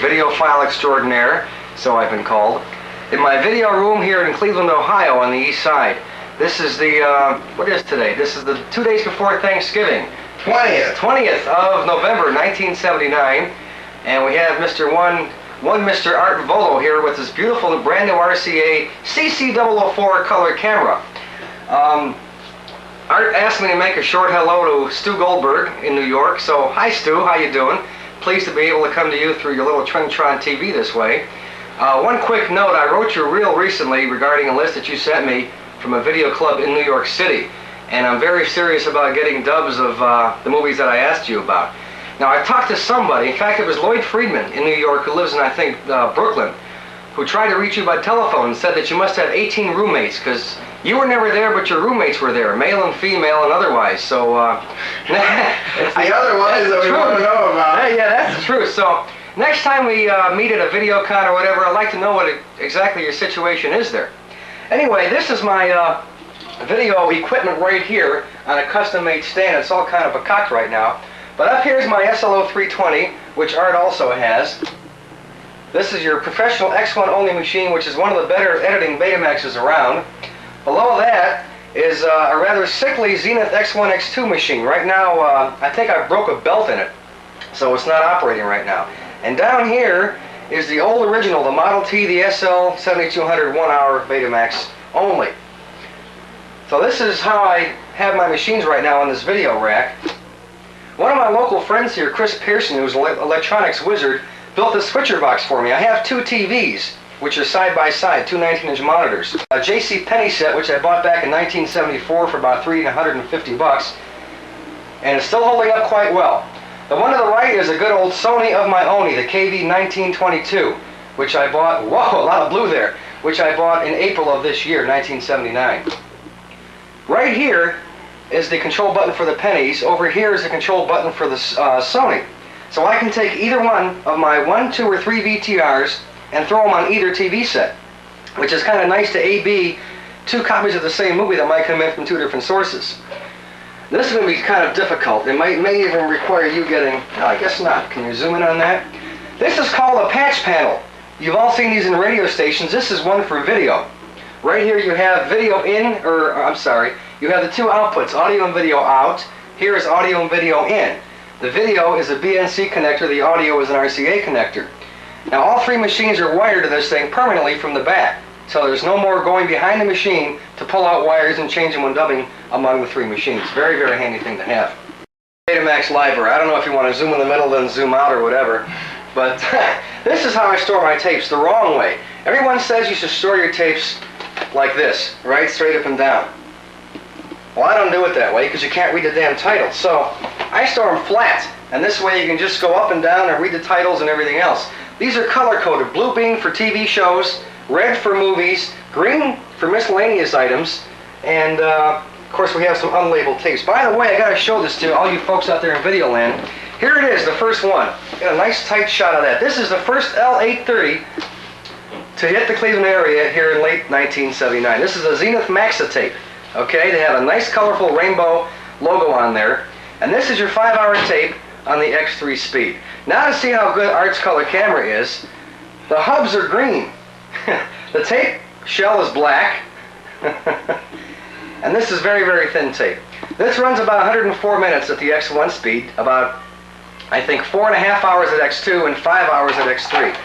videophile extraordinaire, so I've been called, in my video room here in Cleveland, Ohio on the east side. This is the, what is today? This is the 2 days before Thanksgiving. 20th of November, 1979. And we have Mr. Art Volo here with his beautiful brand new RCA CC004 color camera. Art asked me to make a short hello to Stu Goldberg in New York. So, hi Stu, how you doing? Pleased to be able to come to you through your little Trintron TV this way. One quick note, I wrote your reel recently regarding a list that you sent me from a video club in New York City. And I'm very serious about getting dubs of the movies that I asked you about. Now, I talked to somebody, in fact it was Lloyd Friedman in New York, who lives in, I think, Brooklyn, who tried to reach you by telephone and said that you must have 18 roommates, because you were never there, but your roommates were there, male and female and otherwise. So, it's the otherwise that we want to know about. Yeah, that's the truth. So, next time we meet at a video con or whatever, I'd like to know what exactly your situation is there. Anyway, this is my video equipment right here on a custom-made stand. It's all kind of a cocked right now. But up here's my SLO 320, which Art also has. This is your professional X1 only machine, which is one of the better editing Betamaxes around. Below that is a rather sickly Zenith X1 X2 machine. Right now, I think I broke a belt in it, so it's not operating right now. And down here is the old original, the Model T, the SL 7200 1-hour Betamax only. So this is how I have my machines right now on this video rack. One of my local friends here, Chris Pearson, who's an electronics wizard, built this switcher box for me. I have two TVs, which are side by side, two 19-inch monitors. A J.C. Penney set, which I bought back in 1974 for about $350, and it's still holding up quite well. The one to the right is a good old Sony of my own, the KV-1922, which I bought, whoa, a lot of blue there, which I bought in April of this year, 1979. Right here is the control button for the pennies. Over here is the control button for the Sony. So I can take either one of my 1, 2, or 3 VTRs and throw them on either TV set, which is kind of nice to A/B two copies of the same movie that might come in from two different sources. This is going to be kind of difficult. It may even require you getting, no, I guess not. Can you zoom in on that? This is called a patch panel. You've all seen these in radio stations. This is one for video. Right here you have video in, or I'm sorry, you have the two outputs, audio and video out. Here is audio and video in. The video is a BNC connector, the audio is an RCA connector. Now all three machines are wired to this thing permanently from the back. So there's no more going behind the machine to pull out wires and change them when dubbing among the three machines. Very, very handy thing to have. Betamax library. I don't know if you want to zoom in the middle then zoom out or whatever. But this is how I store my tapes, the wrong way. Everyone says you should store your tapes like this, right? Straight up and down. Well, I don't do it that way because you can't read the damn title. So I store them flat, and this way you can just go up and down and read the titles and everything else. These are color-coded. Blue beam for TV shows, red for movies, green for miscellaneous items, and of course we have some unlabeled tapes. By the way, I got to show this to all you folks out there in video land. Here it is, the first one. Got a nice tight shot of that. This is the first L830 to hit the Cleveland area here in late 1979. This is a Zenith Maxa tape. Okay, they have a nice colorful rainbow logo on there. And this is your 5-hour tape on the X3 speed. Now to see how good Art's color camera is, the hubs are green. The tape shell is black. And this is very, very thin tape. This runs about 104 minutes at the X1 speed, about, I think, 4.5 hours at X2 and 5 hours at X3.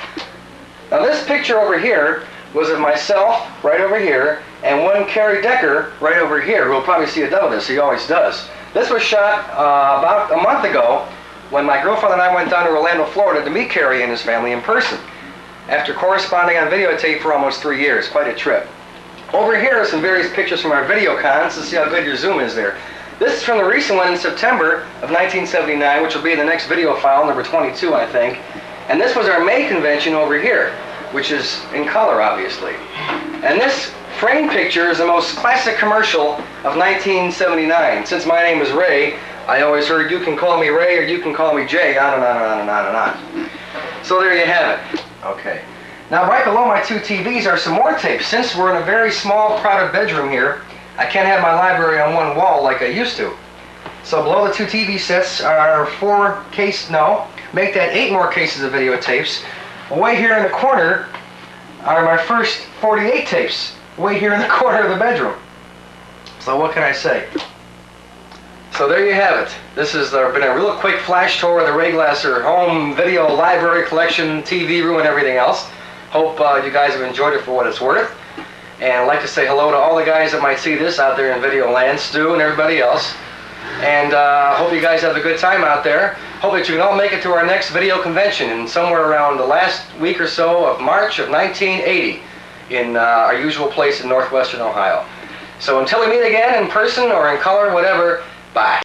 Now this picture over here was of myself, right over here, and one Kerry Decker right over here, who will probably see a dub of this, he always does. This was shot about a month ago when my girlfriend and I went down to Orlando, Florida to meet Kerry and his family in person, after corresponding on videotape for almost 3 years. Quite a trip. Over here are some various pictures from our video cons to see how good your zoom is there. This is from the recent one in September of 1979, which will be in the next video file, number 22, I think. And this was our May convention over here, which is in color, obviously. And this frame picture is the most classic commercial of 1979. Since my name is Ray, I always heard, you can call me Ray or you can call me Jay, on and on and on and on and on. So there you have it. Okay. Now right below my two TVs are some more tapes. Since we're in a very small, crowded bedroom here, I can't have my library on one wall like I used to. So below the two TV sets are make that 8 more cases of videotapes. way here in the corner are my first 48 tapes, way here in the corner of the bedroom. So what can I say? So there you have it. This has been a real quick flash tour of the Ray Glasser home video library collection, TV room, and everything else. Hope you guys have enjoyed it for what it's worth. And I'd like to say hello to all the guys that might see this out there in video land, Stu and everybody else. And hope you guys have a good time out there. Hope that you can all make it to our next video convention in somewhere around the last week or so of March of 1980 in our usual place in northwestern Ohio. So until we meet again in person or in color, whatever, bye.